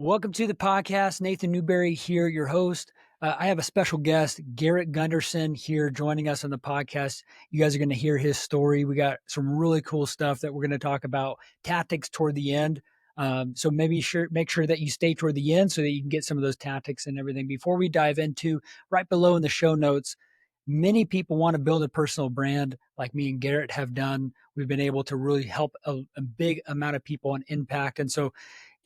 Welcome to the podcast. Nathan Newberry here, your host. I have a special guest, Garrett Gunderson, here joining us on the podcast. You guys are going to hear his story. We got some really cool stuff that we're going to talk about, tactics toward the end. So make sure that you stay toward the end so that you can get some of those tactics and everything. Before we dive into, right below in the show notes, many people want to build a personal brand like me and Garrett have done. We've been able to really help a big amount of people on impact. And so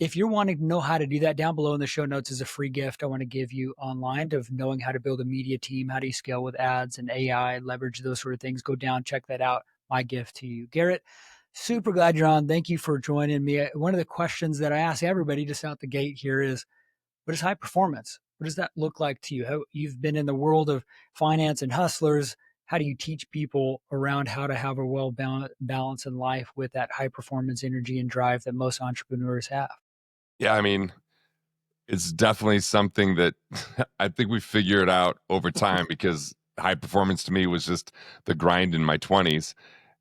if you're wanting to know how to do that, down below in the show notes is a free gift I want to give you online of knowing how to build a media team, how do you scale with ads and AI, leverage those sort of things. Go down, check that out. My gift to you. Garrett, super glad you're on. Thank you for joining me. One of the questions that I ask everybody just out the gate here is, what is high performance? What does that look like to you? You've been in the world of finance and hustlers. How do you teach people around how to have a well balance in life with that high performance energy and drive that most entrepreneurs have? Yeah, I mean, it's definitely something that I think we figured out over time because high performance to me was just the grind in my 20s.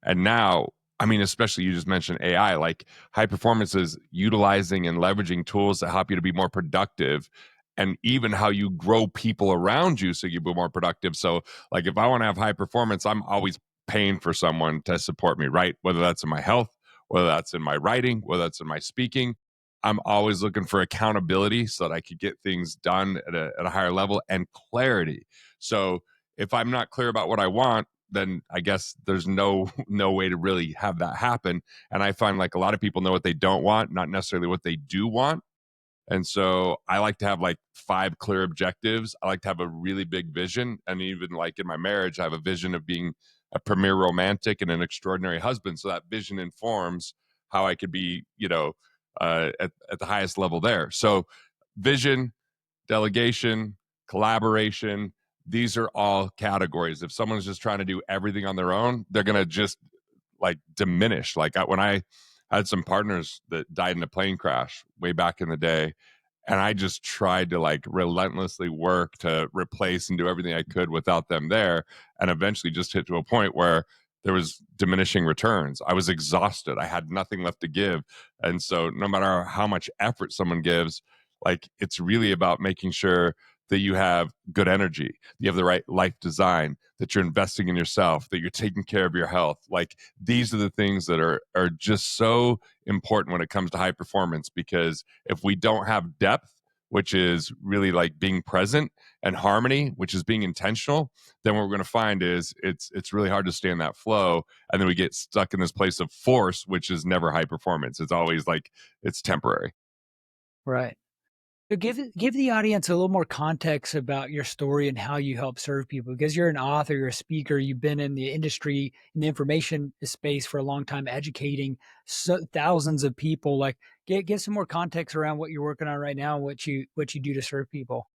And now, I mean, especially you just mentioned AI, like high performance is utilizing and leveraging tools that help you to be more productive and even how you grow people around you so you be more productive. So, like, if I want to have high performance, I'm always paying for someone to support me, right? Whether that's in my health, whether that's in my writing, whether that's in my speaking. I'm always looking for accountability so that I could get things done at a higher level and clarity. So if I'm not clear about what I want, then I guess there's no way to really have that happen. And I find like a lot of people know what they don't want, not necessarily what they do want. And so I like to have like 5 clear objectives. I like to have a really big vision. And even like in my marriage, I have a vision of being a premier romantic and an extraordinary husband. So that vision informs how I could be, at the highest level there. So vision, delegation, collaboration, these are all categories. If someone's just trying to do everything on their own, they're going to just like diminish. When I had some partners that died in a plane crash way back in the day, and I just tried to like relentlessly work to replace and do everything I could without them there, and eventually just hit to a point where there was diminishing returns. I was exhausted. I had nothing left to give. And so no matter how much effort someone gives, like it's really about making sure that you have good energy, you have the right life design, that you're investing in yourself, that you're taking care of your health. Like these are the things that are just so important when it comes to high performance, because if we don't have depth, which is really like being present, and harmony, which is being intentional, then what we're going to find is it's really hard to stay in that flow, and then we get stuck in this place of force, which is never high performance. It's always like it's temporary. Right. So give the audience a little more context about your story and how you help serve people, because you're an author, you're a speaker, you've been in the industry, in the information space for a long time, educating thousands of people. Like, give some more context around what you're working on right now, and what you do to serve people.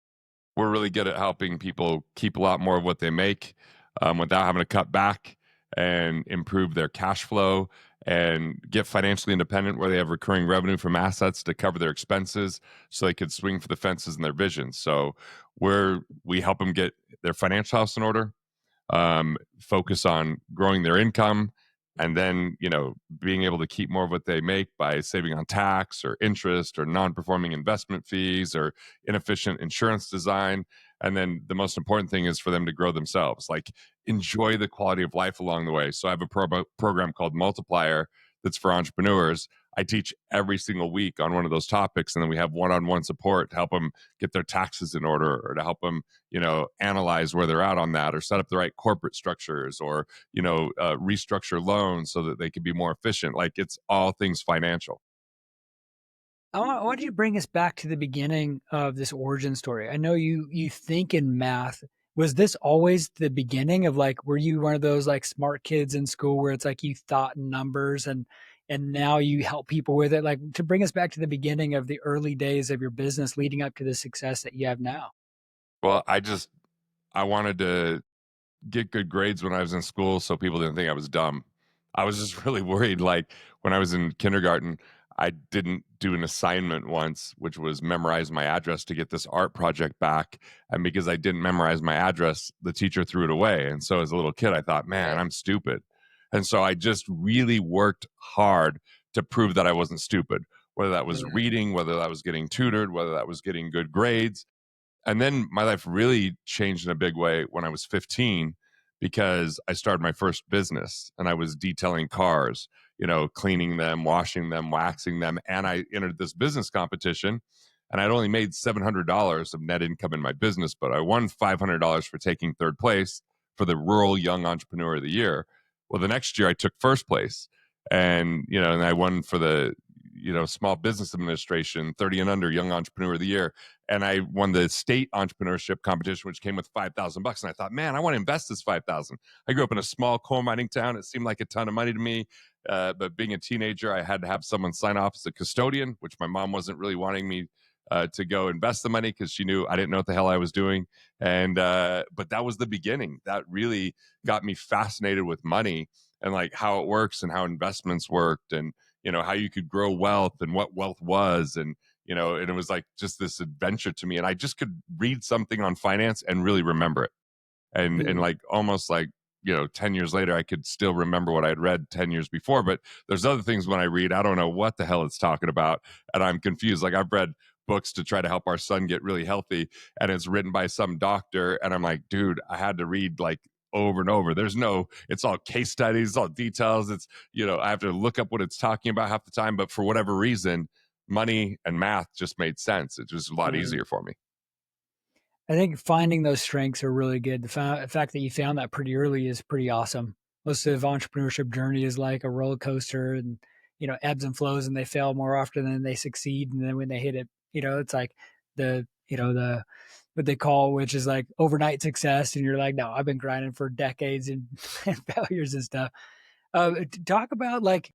We're really good at helping people keep a lot more of what they make, without having to cut back, and improve their cash flow and get financially independent where they have recurring revenue from assets to cover their expenses so they could swing for the fences in their vision. So we help them get their financial house in order, focus on growing their income, and then being able to keep more of what they make by saving on tax or interest or non-performing investment fees or inefficient insurance design. And then the most important thing is for them to grow themselves, like enjoy the quality of life along the way. So I have a program called Multiplier that's for entrepreneurs. I teach every single week on one of those topics, and then we have one-on-one support to help them get their taxes in order, or to help them analyze where they're at on that, or set up the right corporate structures, or restructure loans so that they can be more efficient. Like it's all things financial. I want you to bring us back to the beginning of this origin story. I know you think in math. Was this always the beginning of, like, were you one of those like smart kids in school where it's like you thought in numbers, and now you help people with it? Like, to bring us back to the beginning of the early days of your business leading up to the success that you have now. Well, I wanted to get good grades when I was in school so people didn't think I was dumb. I was just really worried. Like when I was in kindergarten, I didn't do an assignment once, which was memorize my address to get this art project back. And because I didn't memorize my address, the teacher threw it away. And so as a little kid, I thought, man, I'm stupid. And so I just really worked hard to prove that I wasn't stupid. whether that was Yeah. reading, whether that was getting tutored, whether that was getting good grades. And then my life really changed in a big way when I was 15 because I started my first business and I was detailing cars, cleaning them, washing them, waxing them. And I entered this business competition and I'd only made $700 of net income in my business, but I won $500 for taking third place for the Rural Young Entrepreneur of the Year. Well, the next year I took first place and I won for the, Small Business Administration 30 and under Young Entrepreneur of the Year, and I won the state entrepreneurship competition, which came with $5,000. And I thought, man, I want to invest this 5,000. I grew up in a small coal mining town. It seemed like a ton of money to me. But being a teenager, I had to have someone sign off as a custodian, which my mom wasn't really wanting me to go invest the money because she knew I didn't know what the hell I was doing. And but that was the beginning. That really got me fascinated with money and like how it works and how investments worked and how you could grow wealth and what wealth was and it was like just this adventure to me. And I just could read something on finance and really remember it. And like almost like, 10 years later, I could still remember what I had read 10 years before. But there's other things when I read, I don't know what the hell it's talking about. And I'm confused. Like I've read books to try to help our son get really healthy. And it's written by some doctor. And I'm like, dude, I had to read like over and over. It's all case studies, it's all details. It's, I have to look up what it's talking about half the time. But for whatever reason, money and math just made sense. It was a lot Mhm. easier for me. I think finding those strengths are really good. The fact that you found that pretty early is pretty awesome. Most of entrepreneurship journey is like a roller coaster and, ebbs and flows, and they fail more often than they succeed. And then when they hit it, it's like the what they call, which is like overnight success. And you're like, no, I've been grinding for decades and, and failures and stuff. Talk about like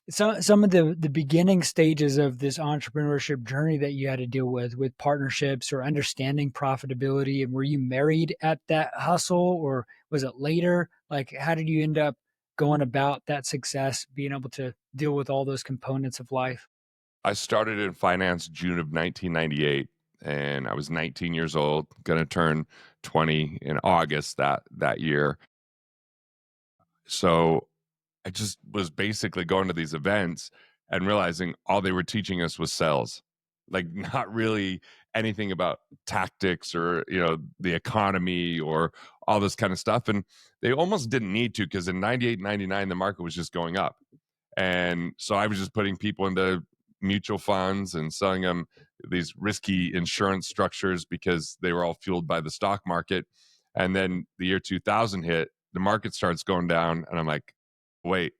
some of the beginning stages of this entrepreneurship journey that you had to deal with partnerships or understanding profitability. And were you married at that hustle or was it later? Like, how did you end up going about that success, being able to deal with all those components of life? I started in finance June of 1998, and I was 19 years old, going to turn 20 in August that year. So I just was basically going to these events and realizing all they were teaching us was sales, like not really anything about tactics or the economy or all this kind of stuff. And they almost didn't need to because in 98, 99, the market was just going up. And so I was just putting people into mutual funds and selling them these risky insurance structures because they were all fueled by the stock market. And then the year 2000 hit, the market starts going down. And I'm like, wait,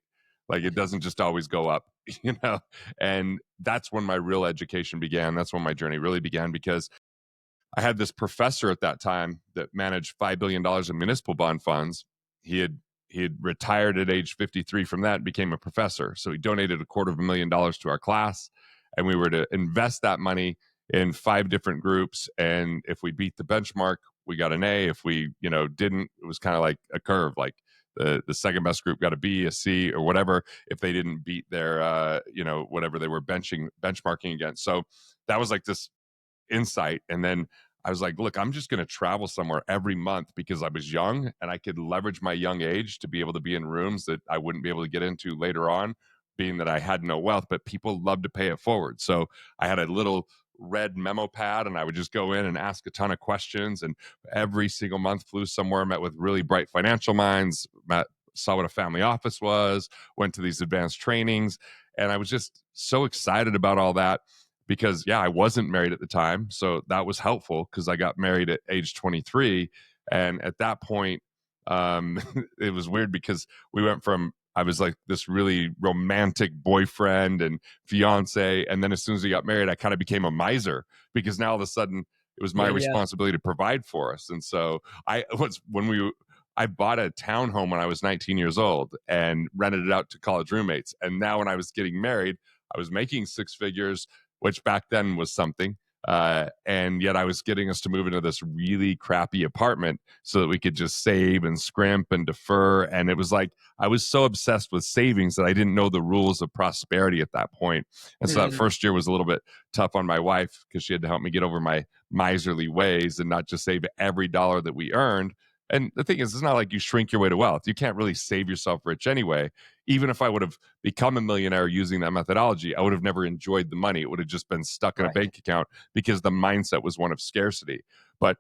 like it doesn't just always go up, you know? And that's when my real education began. That's when my journey really began because I had this professor at that time that managed $5 billion in municipal bond funds. He had he had retired at age 53 from that and became a professor. So he donated $250,000 to our class, and we were to invest that money in 5 different groups. And if we beat the benchmark, we got an A. If we didn't, it was kind of like a curve, like the second best group got a B, a C, or whatever if they didn't beat their whatever they were benchmarking against. So that was like this insight. And then I was like, look, I'm just going to travel somewhere every month because I was young and I could leverage my young age to be able to be in rooms that I wouldn't be able to get into later on, being that I had no wealth, but people love to pay it forward. So I had a little red memo pad and I would just go in and ask a ton of questions. And every single month flew somewhere, met with really bright financial minds, saw what a family office was, went to these advanced trainings. And I was just so excited about all that because I wasn't married at the time, so that was helpful because I got married at age 23. And at that point, it was weird because we went from I was like this really romantic boyfriend and fiance, and then as soon as we got married, I kind of became a miser because now all of a sudden it was my Yeah, yeah. responsibility to provide for us. And so I bought a townhome when I was 19 years old and rented it out to college roommates. And now when I was getting married, I was making 6 figures, which back then was something. And yet I was getting us to move into this really crappy apartment so that we could just save and scrimp and defer. And it was like I was so obsessed with savings that I didn't know the rules of prosperity at that point. And so that Mhm. first year was a little bit tough on my wife because she had to help me get over my miserly ways and not just save every dollar that we earned. And the thing is, it's not like you shrink your way to wealth. You can't really save yourself rich anyway. Even if I would have become a millionaire using that methodology, I would have never enjoyed the money. It would have just been stuck in a Right. bank account because the mindset was one of scarcity. But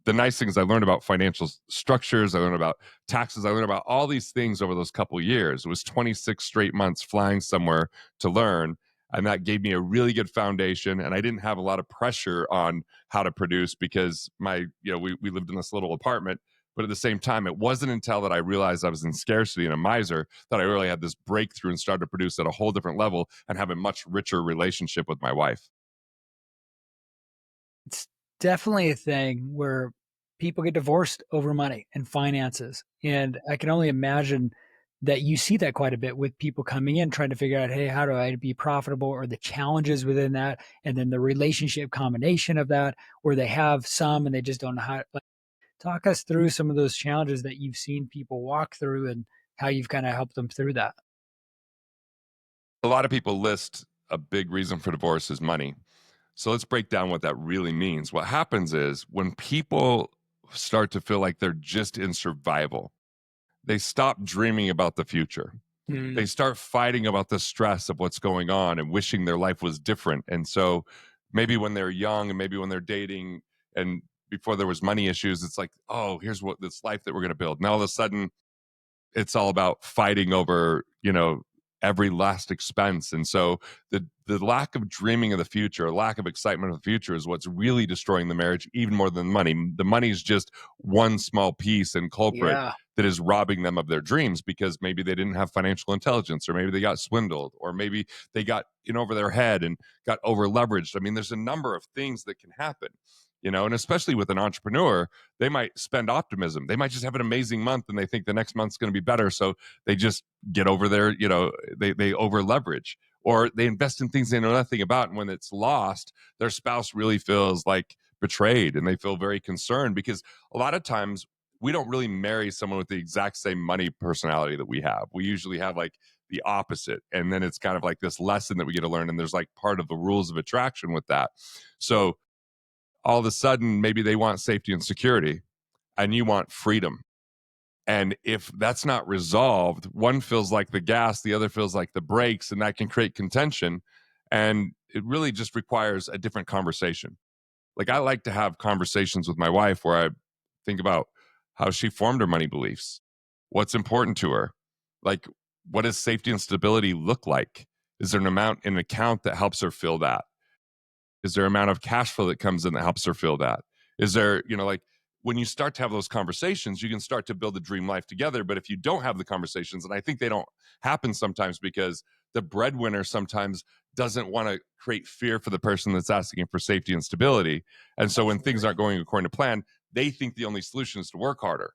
the nice thing is I learned about financial structures. I learned about taxes. I learned about all these things over those couple of years. It was 26 straight months flying somewhere to learn. And that gave me a really good foundation. And I didn't have a lot of pressure on how to produce because we lived in this little apartment. But at the same time, it wasn't until that I realized I was in scarcity and a miser that I really had this breakthrough and started to produce at a whole different level and have a much richer relationship with my wife. It's definitely a thing where people get divorced over money and finances. And I can only imagine that you see that quite a bit with people coming in trying to figure out, hey, how do I be profitable, or the challenges within that, and then the relationship combination of that, where they have some and they just don't know how. Like, talk us through some of those challenges that you've seen people walk through and how you've kind of helped them through that. A lot of people list a big reason for divorce is money. So let's break down what that really means. What happens is when people start to feel like they're just in survival, they stop dreaming about the future. They Mm, start fighting about the stress of what's going on and wishing their life was different. And so maybe when they're young and maybe when they're dating and before there was money issues, it's like, oh, here's what this life that we're going to build. Now all of a sudden it's all about fighting over, every last expense. And so the lack of dreaming of the future, lack of excitement of the future is what's really destroying the marriage even more than money. The money is just one small piece and culprit yeah. that is robbing them of their dreams because maybe they didn't have financial intelligence, or maybe they got swindled, or maybe they got in over their head and got over leveraged. I mean, there's a number of things that can happen. And especially with an entrepreneur, they might spend optimism. They might just have an amazing month and they think the next month's going to be better. So they just get over their, they over leverage, or they invest in things they know nothing about. And when it's lost, their spouse really feels like betrayed and they feel very concerned because a lot of times we don't really marry someone with the exact same money personality that we have. We usually have like the opposite. And then it's kind of like this lesson that we get to learn. And there's like part of the rules of attraction with that. So all of a sudden, maybe they want safety and security and you want freedom. And if that's not resolved, one feels like the gas, the other feels like the brakes, and that can create contention. And it really just requires a different conversation. Like I like to have conversations with my wife where I think about how she formed her money beliefs, what's important to her, like what does safety and stability look like? Is there an amount in an account that helps her feel that? Is there amount of cash flow that comes in that helps her feel that? Is there, like when you start to have those conversations, you can start to build a dream life together. But if you don't have the conversations, and I think they don't happen sometimes because the breadwinner sometimes doesn't want to create fear for the person that's asking for safety and stability. And so when things aren't going according to plan, they think the only solution is to work harder.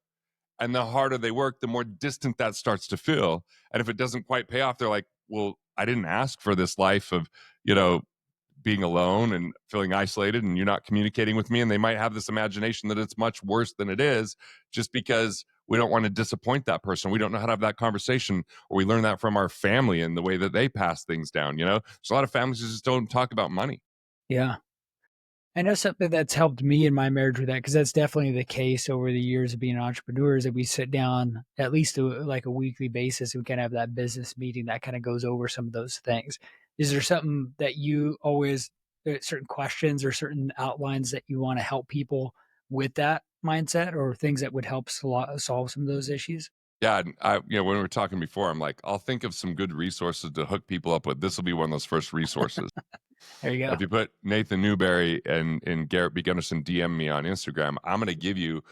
And the harder they work, the more distant that starts to feel. And if it doesn't quite pay off, they're like, well, I didn't ask for this life of, you know, being alone and feeling isolated and you're not communicating with me. And they might have this imagination that it's much worse than it is just because we don't want to disappoint that person. We don't know how to have that conversation, or we learn that from our family and the way that they pass things down. There's a lot of families that just don't talk about money. Yeah. I know something that's helped me in my marriage with that, because that's definitely the case over the years of being entrepreneurs, that we sit down at least like a weekly basis. We kind of have that business meeting that kind of goes over some of those things. Is there something that you always, certain questions or certain outlines that you want to help people with that mindset, or things that would help solve some of those issues? Yeah, and when we were talking before, I'm like, I'll think of some good resources to hook people up with. This will be one of those first resources. There you go. If you put Nathan Newberry and Garrett Gunderson DM me on Instagram, I'm going to give you.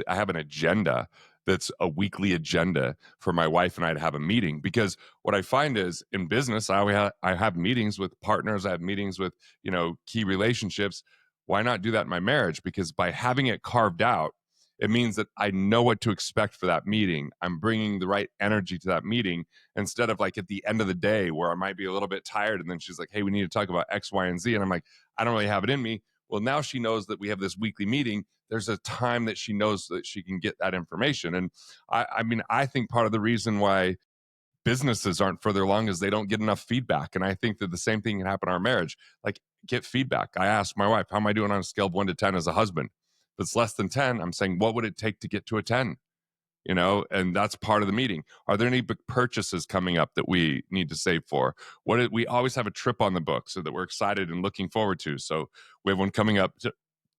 I have an agenda that's a weekly agenda for my wife and I to have a meeting, because what I find is in business, I have meetings with partners, I have meetings with key relationships. Why not do that in my marriage? Because by having it carved out, it means that I know what to expect for that meeting. I'm bringing the right energy to that meeting, instead of like at the end of the day where I might be a little bit tired. And then she's like, hey, we need to talk about X, Y, and Z. And I'm like, I don't really have it in me. Well, now she knows that we have this weekly meeting. There's a time that she knows that she can get that information. And I mean, I think part of the reason why businesses aren't further along is they don't get enough feedback. And I think that the same thing can happen in our marriage. Like, get feedback. I asked my wife, how am I doing on a scale of 1 to 10 as a husband it's less than 10, I'm saying, what would it take to get to a 10? And that's part of the meeting. Are there any big purchases coming up that we need to save for? We always have a trip on the book so that we're excited and looking forward to. So we have one coming up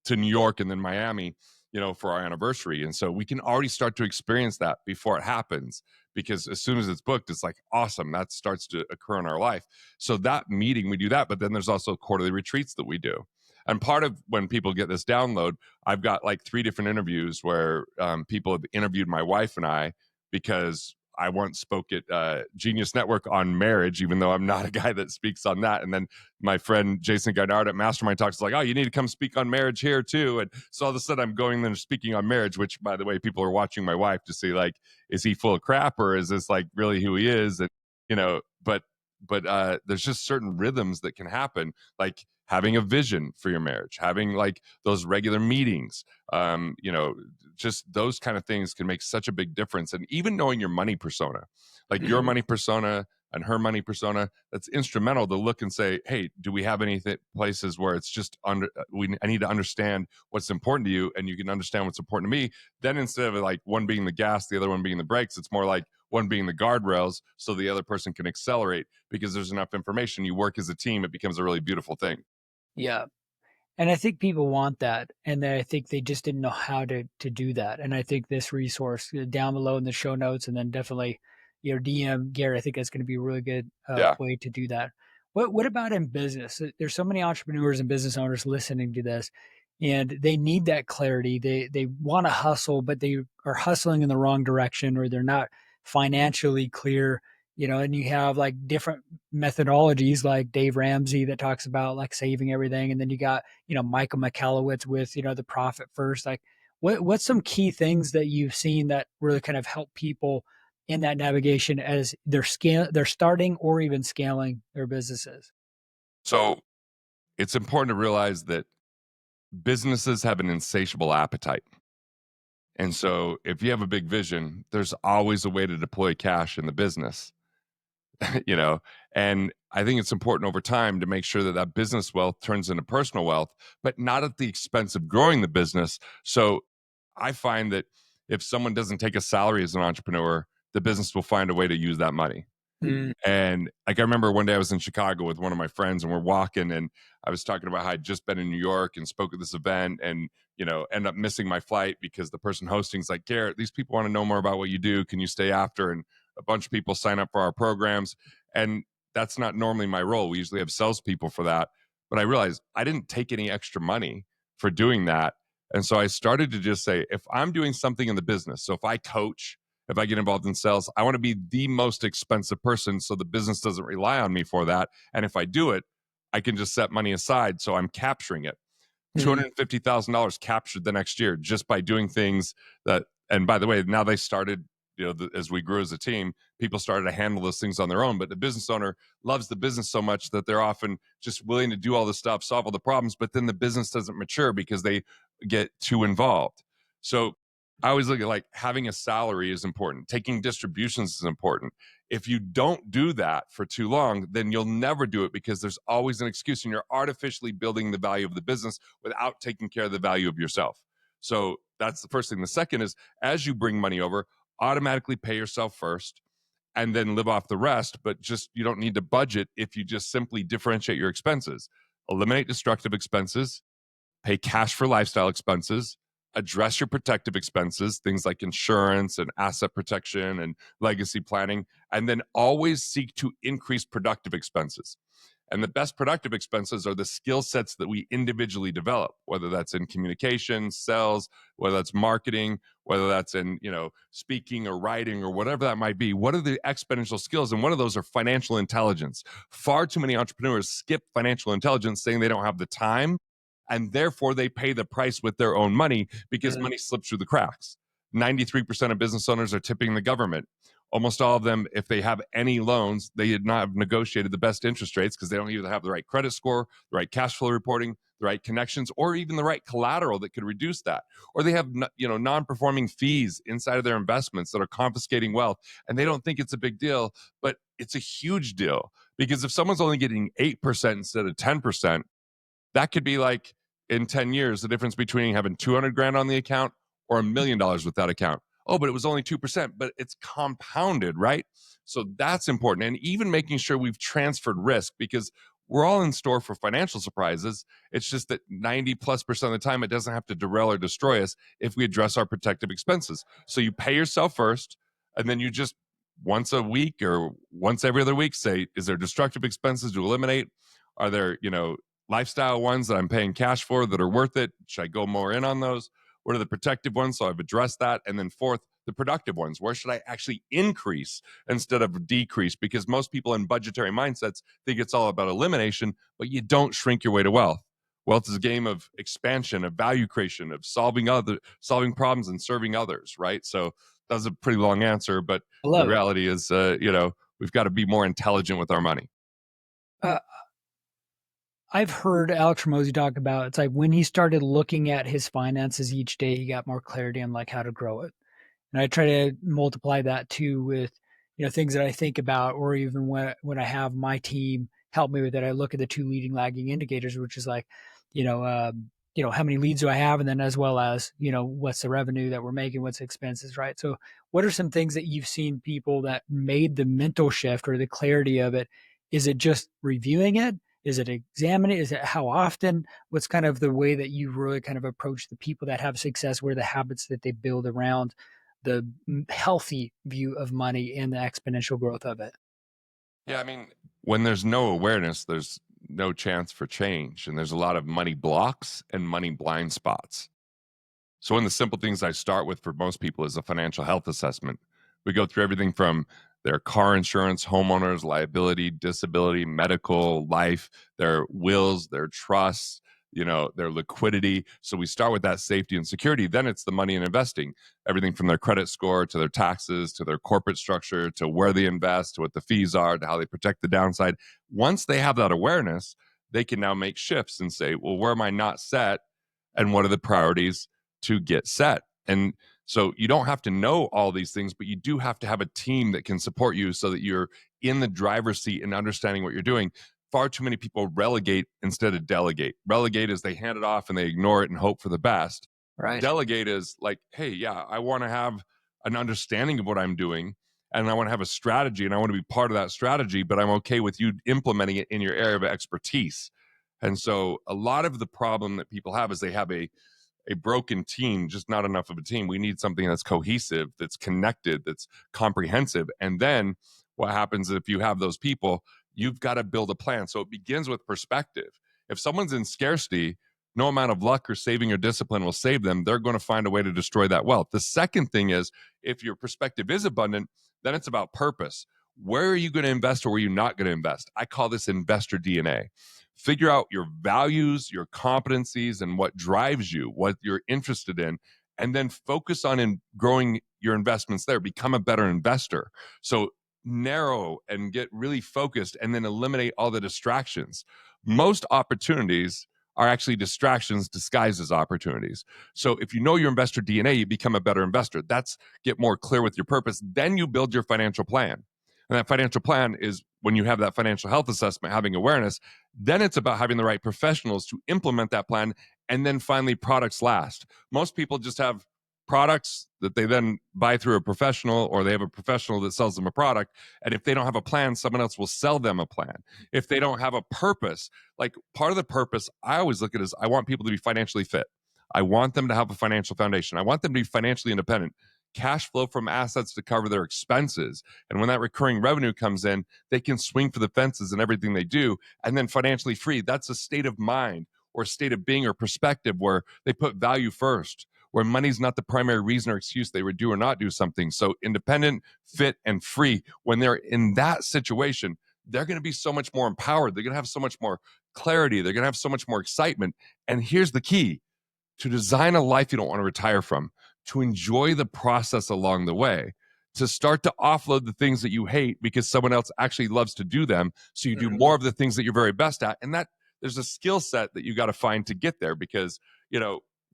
to New York and then Miami, for our anniversary. And so we can already start to experience that before it happens, because as soon as it's booked, it's like, awesome, that starts to occur in our life. So that meeting, we do that, but then there's also quarterly retreats that we do. And part of when people get this download, I've got like 3 different interviews where people have interviewed my wife and I, because I once spoke at Genius Network on marriage, even though I'm not a guy that speaks on that. And then my friend Jason Garnard at Mastermind Talks is like, oh, you need to come speak on marriage here too. And so all of a sudden I'm going there speaking on marriage, which, by the way, people are watching my wife to see, like, is he full of crap or is this like really who he is? And, but there's just certain rhythms that can happen, like having a vision for your marriage, having like those regular meetings, just those kind of things can make such a big difference. And even knowing your money persona, like your money persona and her money persona, that's instrumental to look and say, hey, do we have any places where it's just I need to understand what's important to you, and you can understand what's important to me. Then instead of like one being the gas, the other one being the brakes, it's more like one being the guardrails so the other person can accelerate, because there's enough information. You work as a team, it becomes a really beautiful thing. Yeah. And I think people want that, and I think they just didn't know how to do that. And I think this resource down below in the show notes, and then definitely, DM Gary. I think that's going to be a really good Yeah. way to do that. What about in business? There's so many entrepreneurs and business owners listening to this, and they need that clarity. They want to hustle, but they are hustling in the wrong direction, or they're not financially clear. And you have like different methodologies, like Dave Ramsey that talks about like saving everything, and then you got Michael Michalowicz with the profit first. Like, what's some key things that you've seen that really kind of help people in that navigation as they're starting or even scaling their businesses? So it's important to realize that businesses have an insatiable appetite. And so if you have a big vision, there's always a way to deploy cash in the business. you know and I think it's important over time to make sure that that business wealth turns into personal wealth, but not at the expense of growing the business. So I find that if someone doesn't take a salary as an entrepreneur, the business will find a way to use that money. Mm. And like, I remember one day I was in Chicago with one of my friends and we're walking, and I was talking about how I'd just been in New York and spoke at this event, and end up missing my flight because the person hosting's like, Garrett, these people want to know more about what you do. Can you stay after? And a bunch of people sign up for our programs. And that's not normally my role. We usually have salespeople for that. But I realized I didn't take any extra money for doing that. And so I started to just say, if I'm doing something in the business, so if I coach, if I get involved in sales, I want to be the most expensive person so the business doesn't rely on me for that. And if I do it, I can just set money aside so I'm capturing it. Mm. $250,000 captured the next year just by doing things that, and by the way, now they started, as we grew as a team, people started to handle those things on their own. But the business owner loves the business so much that they're often just willing to do all this stuff, solve all the problems, but then the business doesn't mature because they get too involved. So I always look at, like, having a salary is important. Taking distributions is important. If you don't do that for too long, then you'll never do it because there's always an excuse, and you're artificially building the value of the business without taking care of the value of yourself. So that's the first thing. The second is, as you bring money over, automatically pay yourself first and then live off the rest. But just, you don't need to budget if you just simply differentiate your expenses. Eliminate destructive expenses, pay cash for lifestyle expenses, address your protective expenses, things like insurance and asset protection and legacy planning, and then always seek to increase productive expenses. And the best productive expenses are the skill sets that we individually develop, whether that's in communication, sales, whether that's marketing, whether that's in, speaking or writing or whatever that might be. What are the exponential skills? And one of those are financial intelligence. Far too many entrepreneurs skip financial intelligence, saying they don't have the time, and therefore they pay the price with their own money because money slips through the cracks. 93% of business owners are tipping the government. Almost all of them, if they have any loans, they did not have negotiated the best interest rates because they don't either have the right credit score, the right cash flow reporting, the right connections, or even the right collateral that could reduce that. Or they have non-performing fees inside of their investments that are confiscating wealth, and they don't think it's a big deal, but it's a huge deal, because if someone's only getting 8% instead of 10%, that could be like, in 10 years, the difference between having 200 grand on the account or $1 million with that account. Oh, but it was only 2%, but it's compounded, right? So that's important. And even making sure we've transferred risk, because we're all in store for financial surprises. It's just that 90+% of the time, it doesn't have to derail or destroy us if we address our protective expenses. So you pay yourself first, and then you just once a week or once every other week say, is there destructive expenses to eliminate? Are there, lifestyle ones that I'm paying cash for that are worth it? Should I go more in on those? What are the protective ones? So I've addressed that. And then fourth, the productive ones. Where should I actually increase instead of decrease? Because most people in budgetary mindsets think it's all about elimination, but you don't shrink your way to wealth. Wealth is a game of expansion, of value creation, of solving problems and serving others, right? So that was a pretty long answer, but I the love it. reality is, we've got to be more intelligent with our money. Uh, I've heard Alex Ramosi talk about it's like when he started looking at his finances each day, he got more clarity on like how to grow it. And I try to multiply that too with, things that I think about, or even when I have my team help me with it, I look at the two leading lagging indicators, which is like, you know, uh, how many leads do I have? And then as well as, what's the revenue that we're making, what's the expenses, right? So what are some things that you've seen people that made the mental shift or the clarity of it? Is it just reviewing it? Is it examining? Is it how often? What's kind of the way that you really kind of approach the people that have success? Where the habits that they build around the healthy view of money and the exponential growth of it? Yeah, I mean, when there's no awareness, there's no chance for change. And there's a lot of money blocks and money blind spots. So, one of the simple things I start with for most people is a financial health assessment. We go through everything from their car insurance, homeowners, liability, disability, medical, life, their wills, their trusts, their liquidity. So we start with that safety and security. Then it's the money and investing, everything from their credit score to their taxes to their corporate structure to where they invest to what the fees are to how they protect the downside. Once they have that awareness, they can now make shifts and say, well, where am I not set? And what are the priorities to get set? And so you don't have to know all these things, but you do have to have a team that can support you so that you're in the driver's seat and understanding what you're doing. Far too many people relegate instead of delegate. Relegate is they hand it off and they ignore it and hope for the best. Right. Delegate is like, hey, yeah, I want to have an understanding of what I'm doing and I want to have a strategy and I want to be part of that strategy, but I'm okay with you implementing it in your area of expertise. And so a lot of the problem that people have is they have a broken team, just not enough of a team. We need something that's cohesive, that's connected, that's comprehensive. And then what happens if you have those people? You've got to build a plan. So it begins with perspective. If someone's in scarcity, no amount of luck or saving or discipline will save them. They're going to find a way to destroy that wealth. The second thing is if your perspective is abundant, then it's about purpose. Where are you going to invest or where are you not going to invest? I call this investor DNA. Figure out your values, your competencies, and what drives you, what you're interested in, and then focus on growing your investments there. Become a better investor. So narrow and get really focused and then eliminate all the distractions. Most opportunities are actually distractions disguised as opportunities. So if you know your investor DNA, you become a better investor. That's get more clear with your purpose. Then you build your financial plan. And that financial plan is when you have that financial health assessment, having awareness, then it's about having the right professionals to implement that plan. And then finally, products last. Most people just have products that they then buy through a professional, or they have a professional that sells them a product. And if they don't have a plan, someone else will sell them a plan. If they don't have a purpose, like part of the purpose I always look at is I want people to be financially fit. I want them to have a financial foundation. I want them to be financially independent, cash flow from assets to cover their expenses. And when that recurring revenue comes in, they can swing for the fences in everything they do. And then financially free, that's a state of mind or a state of being or perspective where they put value first, where money's not the primary reason or excuse they would do or not do something. So independent, fit, and free, when they're in that situation, they're going to be so much more empowered. They're going to have so much more clarity. They're going to have so much more excitement. And here's the key: to design a life you don't want to retire from, to enjoy the process along the way, to start to offload the things that you hate because someone else actually loves to do them. So you do more of the things that you're very best at. And that there's a skill set that you got to find to get there because,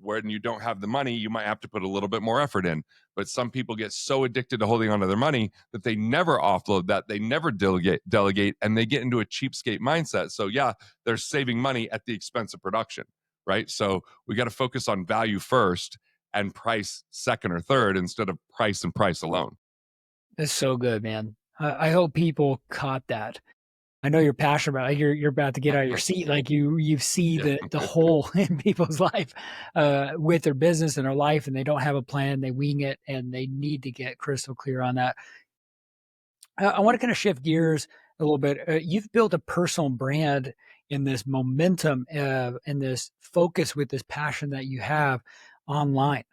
when you don't have the money, you might have to put a little bit more effort in. But some people get so addicted to holding on to their money that they never offload that, they never delegate, and they get into a cheapskate mindset. So yeah, they're saving money at the expense of production. right? So we got to focus on value first and price second or third instead of price and price alone. That's so good, man. I hope people caught that. I know you're passionate about it. You're about to get out of your seat. Like you see Yeah. the hole in people's life with their business and their life, and they don't have a plan. They wing it, and they need to get crystal clear on that. I want to kind of shift gears a little bit. You've built a personal brand in this momentum and this focus with this passion that you have online.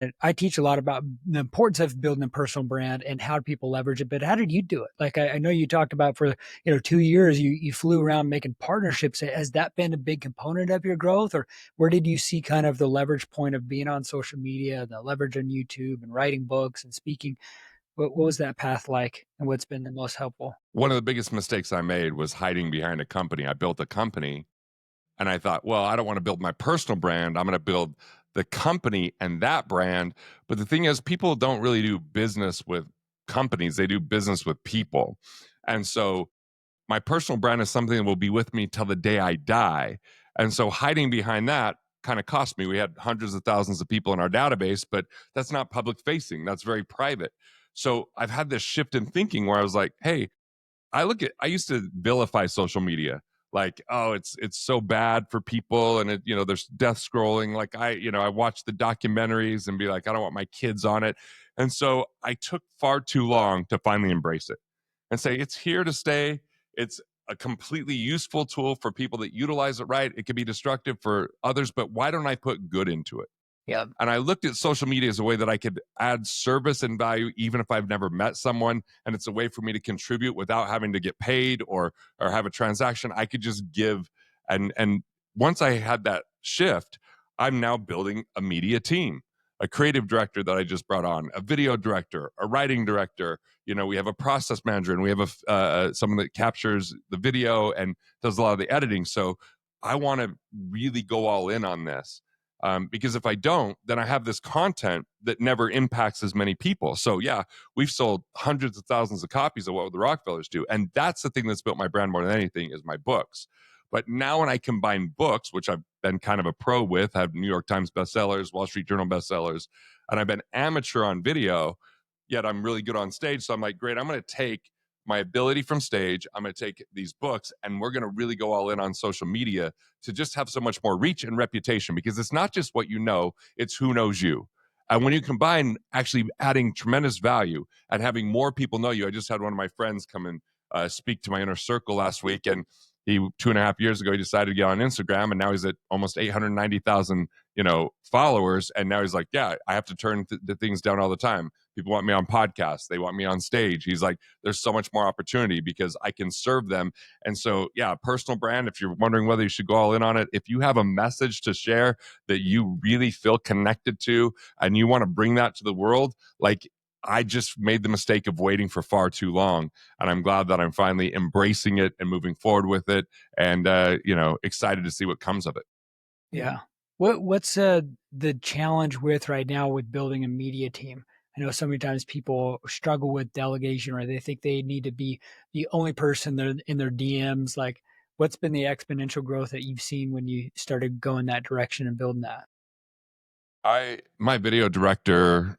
And I teach a lot about the importance of building a personal brand and how people leverage it. But how did you do it? Like I know you talked about for 2 years you flew around making partnerships. Has that been a big component of your growth, or where did you see kind of the leverage point of being on social media, the leverage on YouTube, and writing books and speaking? What was that path like, and what's been the most helpful? One of the biggest mistakes I made was hiding behind a company. I built a company and I thought, well, I don't want to build my personal brand. I'm going to build the company and that brand. But the thing is, people don't really do business with companies, they do business with people. And so my personal brand is something that will be with me till the day I die. And so hiding behind that kind of cost me. We had hundreds of thousands of people in our database, but that's not public facing, that's very private. So I've had this shift in thinking where I was like, hey, I used to vilify social media. Like, oh, it's so bad for people, and there's death scrolling. Like I watch the documentaries and be like, I don't want my kids on it. And so I took far too long to finally embrace it and say it's here to stay. It's a completely useful tool for people that utilize it right. It can be destructive for others, but why don't I put good into it? Yeah. And I looked at social media as a way that I could add service and value, even if I've never met someone. And it's a way for me to contribute without having to get paid or have a transaction. I could just give. And once I had that shift, I'm now building a media team, a creative director that I just brought on, a video director, a writing director. We have a process manager, and we have someone that captures the video and does a lot of the editing. So I want to really go all in on this. Because if I don't, then I have this content that never impacts as many people. So yeah, we've sold hundreds of thousands of copies of what the Rockefellers do. And that's the thing that's built my brand more than anything is my books. But now when I combine books, which I've been kind of a pro with, have New York Times bestsellers, Wall Street Journal bestsellers, and I've been amateur on video, yet I'm really good on stage. So I'm like, great, I'm going to take my ability from stage. I'm going to take these books and we're going to really go all in on social media to just have so much more reach and reputation, because it's not just what you know, it's who knows you. And when you combine actually adding tremendous value and having more people know you, I just had one of my friends come and speak to my inner circle last week, and he 2.5 years ago he decided to get on Instagram, and now he's at almost 890,000 followers, and now he's like, yeah, I have to turn the things down all the time. People want me on podcasts, they want me on stage. He's like, there's so much more opportunity because I can serve them. And so yeah, personal brand, if you're wondering whether you should go all in on it, if you have a message to share that you really feel connected to and you want to bring that to the world, like I just made the mistake of waiting for far too long, and I'm glad that I'm finally embracing it and moving forward with it, and excited to see what comes of it. Yeah. What's the challenge with right now with building a media team? I know so many times people struggle with delegation, or they think they need to be the only person that in their DMs. Like, what's been the exponential growth that you've seen when you started going that direction and building that? My video director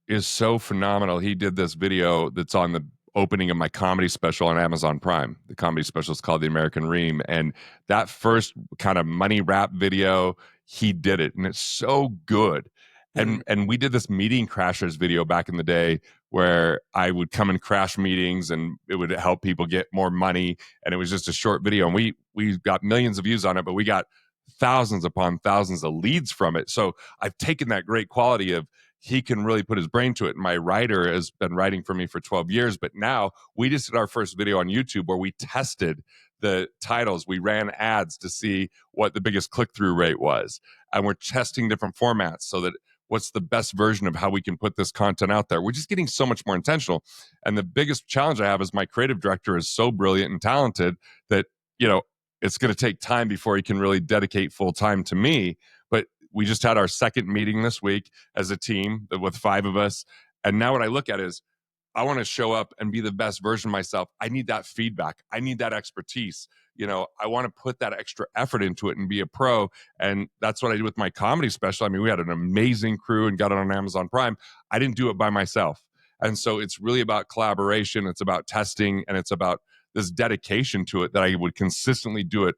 is so phenomenal. He did this video that's on the opening of my comedy special on Amazon Prime. The comedy special is called The American Ream. And that first kind of money rap video, he did it. And it's so good. And we did this meeting crashers video back in the day where I would come and crash meetings and it would help people get more money. And it was just a short video. And we got millions of views on it, but we got thousands upon thousands of leads from it. So I've taken that great quality of he can really put his brain to it. And my writer has been writing for me for 12 years, but now we just did our first video on YouTube where we tested the titles. We ran ads to see what the biggest click-through rate was. And we're testing different formats so that what's the best version of how we can put this content out there. We're just getting so much more intentional. And the biggest challenge I have is my creative director is so brilliant and talented that, it's going to take time before he can really dedicate full time to me. But we just had our second meeting this week as a team with 5 of us. And now what I look at is I want to show up and be the best version of myself. I need that feedback. I need that expertise. I want to put that extra effort into it and be a pro. And that's what I did with my comedy special. I mean, we had an amazing crew and got it on Amazon Prime. I didn't do it by myself. And so it's really about collaboration. It's about testing, and it's about this dedication to it that I would consistently do it,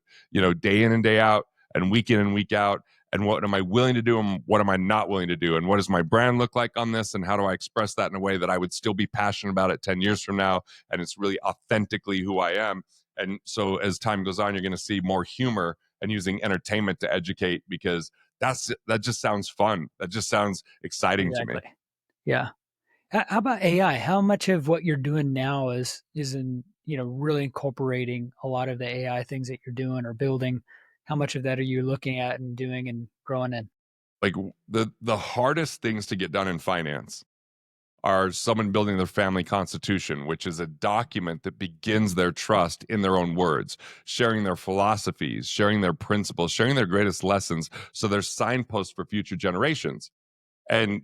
day in and day out and week in and week out. And what am I willing to do and what am I not willing to do? And what does my brand look like on this? And how do I express that in a way that I would still be passionate about it 10 years from now? And it's really authentically who I am. And so as time goes on, you're going to see more humor and using entertainment to educate, because that just sounds fun. That just sounds exciting to me. Exactly. Yeah. How about AI? How much of what you're doing now is in, really incorporating a lot of the AI things that you're doing or building? How much of that are you looking at and doing and growing in? Like the hardest things to get done in finance are someone building their family constitution, which is a document that begins their trust in their own words, sharing their philosophies, sharing their principles, sharing their greatest lessons. So they're signposts for future generations. And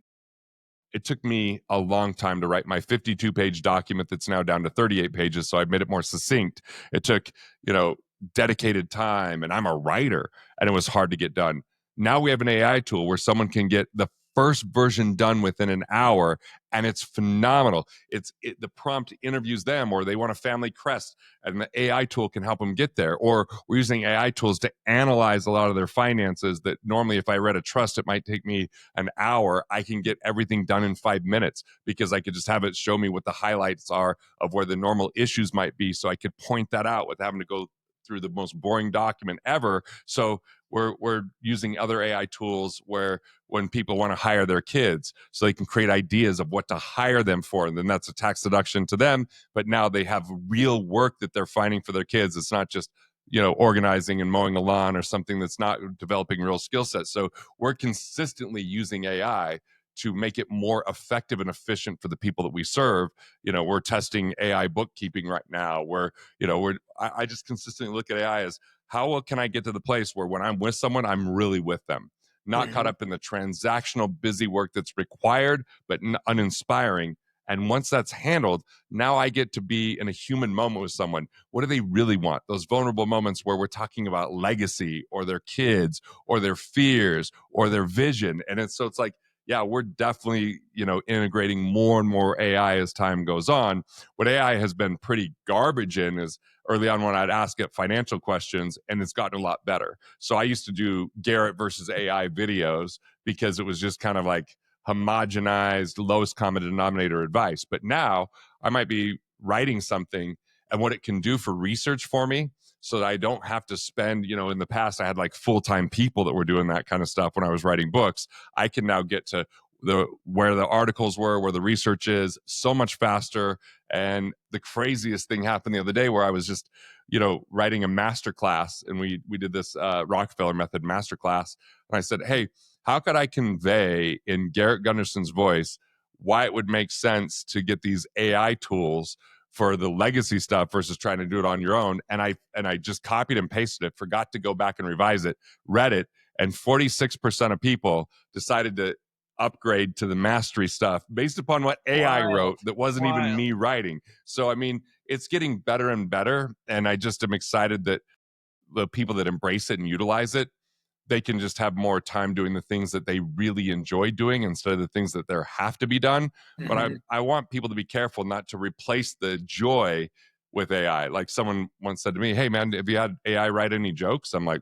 it took me a long time to write my 52-page document that's now down to 38 pages. So I've made it more succinct. It took, dedicated time, and I'm a writer, and it was hard to get done. Now we have an AI tool where someone can get the first version done within an hour, and it's phenomenal. The prompt interviews them, or they want a family crest, and the AI tool can help them get there. Or we're using AI tools to analyze a lot of their finances that normally, if I read a trust, it might take me an hour. I can get everything done in 5 minutes because I could just have it show me what the highlights are of where the normal issues might be, so I could point that out with having to go through the most boring document ever. So we're using other AI tools where when people want to hire their kids, so they can create ideas of what to hire them for, and then that's a tax deduction to them. But now they have real work that they're finding for their kids. It's not just organizing and mowing a lawn or something that's not developing real skill sets. So we're consistently using AI to make it more effective and efficient for the people that we serve. We're testing AI bookkeeping right now, where I just consistently look at AI as, how well can I get to the place where when I'm with someone, I'm really with them, not caught up in the transactional busy work that's required but uninspiring. And once that's handled, now I get to be in a human moment with someone. What do they really want? Those vulnerable moments where we're talking about legacy or their kids or their fears or their vision. And it's like, yeah, we're definitely, integrating more and more AI as time goes on. What AI has been pretty garbage in is early on when I'd ask it financial questions, and it's gotten a lot better. So I used to do Garrett versus AI videos because it was just kind of like homogenized, lowest common denominator advice. But now I might be writing something, and what it can do for research for me, so that I don't have to spend, in the past, I had like full-time people that were doing that kind of stuff when I was writing books. I can now get to where the articles were, where the research is, so much faster. And the craziest thing happened the other day where I was just, writing a master class, and we did this Rockefeller method master class. And I said, hey, how could I convey in Garrett Gunderson's voice why it would make sense to get these AI tools for the legacy stuff versus trying to do it on your own? And I just copied and pasted it, forgot to go back and revise it, read it, and 46% of people decided to upgrade to the mastery stuff based upon what AI wrote that wasn't even me writing. So I mean, it's getting better and better, and I just am excited that the people that embrace it and utilize it, they can just have more time doing the things that they really enjoy doing instead of the things that there have to be done. But I want people to be careful not to replace the joy with AI. Like someone once said to me, hey man, have you had AI write any jokes? I'm like,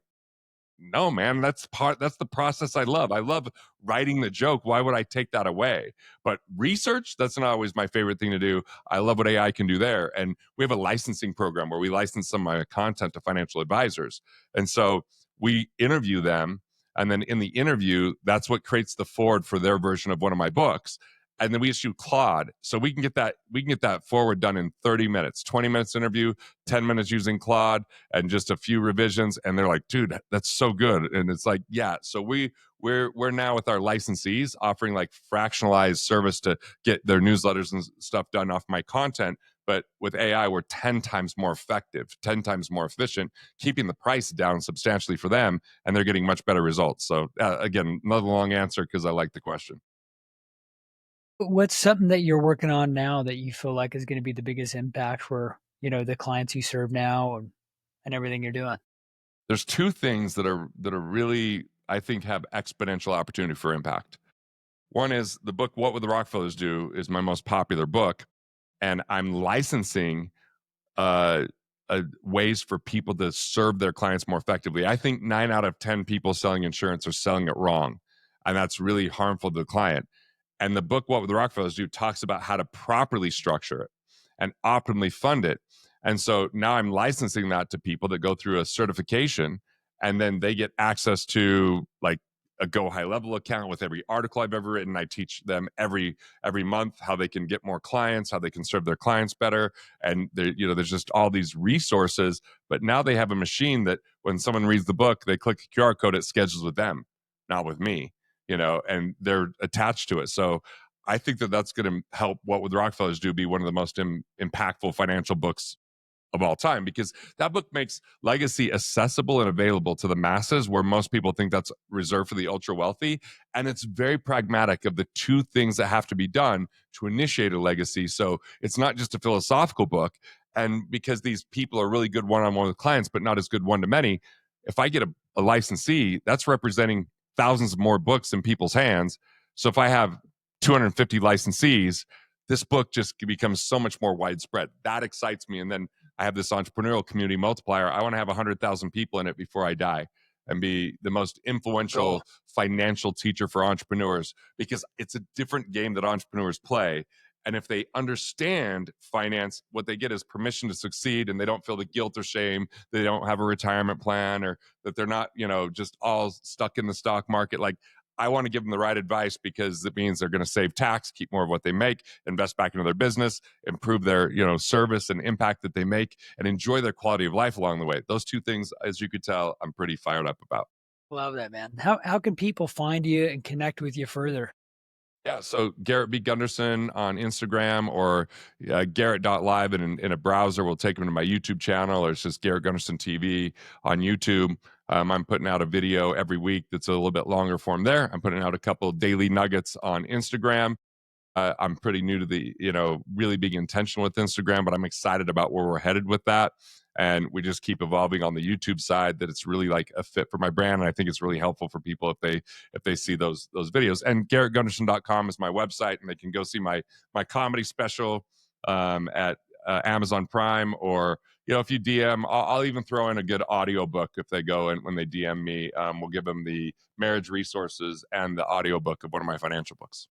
no, man, that's the process I love. I love writing the joke. Why would I take that away? But research, that's not always my favorite thing to do. I love what AI can do there. And we have a licensing program where we license some of my content to financial advisors. And so we interview them. And then in the interview, that's what creates the forward for their version of one of my books. And then we issue Claude. So we can get that forward done in 30 minutes, 20 minutes interview, 10 minutes using Claude, and just a few revisions. And they're like, dude, that's so good. And it's like, yeah. So we're now with our licensees offering like fractionalized service to get their newsletters and stuff done off my content. But with AI, we're 10 times more effective, 10 times more efficient, keeping the price down substantially for them. And they're getting much better results. So again, another long answer because I like the question. What's something that you're working on now that you feel like is going to be the biggest impact for, the clients you serve now and everything you're doing? There's two things that are really, I think, have exponential opportunity for impact. One is the book What Would the Rockefellers Do is my most popular book, and I'm licensing uh, ways for people to serve their clients more effectively. I think 9 out of 10 people selling insurance are selling it wrong, and that's really harmful to the client. And the book What Would the Rockefellers Do talks about how to properly structure it and optimally fund it. And so now I'm licensing that to people that go through a certification, and then they get access to like a Go High Level account with every article I've ever written. I teach them every month how they can get more clients, how they can serve their clients better, and there's just all these resources. But now they have a machine that when someone reads the book, they click a QR code, it schedules with them, not with me. And they're attached to it. So I think that that's going to help What Would the Rockefellers Do be one of the most impactful financial books of all time, because that book makes legacy accessible and available to the masses, where most people think that's reserved for the ultra wealthy. And it's very pragmatic of the two things that have to be done to initiate a legacy. So it's not just a philosophical book. And because these people are really good one-on-one with clients but not as good one-to-many, if I get a licensee, that's representing thousands of more books in people's hands. So if I have 250 licensees, this book just becomes so much more widespread. That excites me. And then I have this entrepreneurial community multiplier. I want to have 100,000 people in it before I die and be the most influential financial teacher for entrepreneurs, because it's a different game that entrepreneurs play. And if they understand finance, what they get is permission to succeed, and they don't feel the guilt or shame. They don't have a retirement plan, or that they're not, just all stuck in the stock market. Like, I want to give them the right advice, because it means they're going to save tax, keep more of what they make, invest back into their business, improve their, service and impact that they make, and enjoy their quality of life along the way. Those two things, as you could tell, I'm pretty fired up about. Love that, man. How can people find you and connect with you further? Yeah, so Garrett B. Gunderson on Instagram, or Garrett.live in a browser will take them to my YouTube channel, or it's just Garrett Gunderson TV on YouTube. I'm putting out a video every week that's a little bit longer form there. I'm putting out a couple of daily nuggets on Instagram. I'm pretty new to the, really being intentional with Instagram, but I'm excited about where we're headed with that. And we just keep evolving on the YouTube side, that it's really like a fit for my brand. And I think it's really helpful for people if they see those videos. And GarrettGunderson.com is my website, and they can go see my comedy special at Amazon Prime, or if you DM, I'll even throw in a good audiobook if they go, and when they DM me, we'll give them the marriage resources and the audiobook of one of my financial books.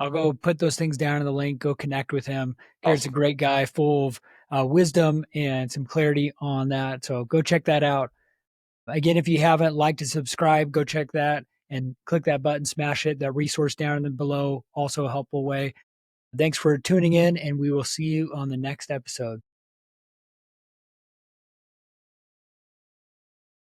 I'll go put those things down in the link. Go connect with him. Garrett's a Awesome. great guy, full of wisdom and some clarity on that. So go check that out. Again, if you haven't liked and subscribe, go check that and click that button, smash it. That resource down in the below, also a helpful way. Thanks for tuning in, and we will see you on the next episode.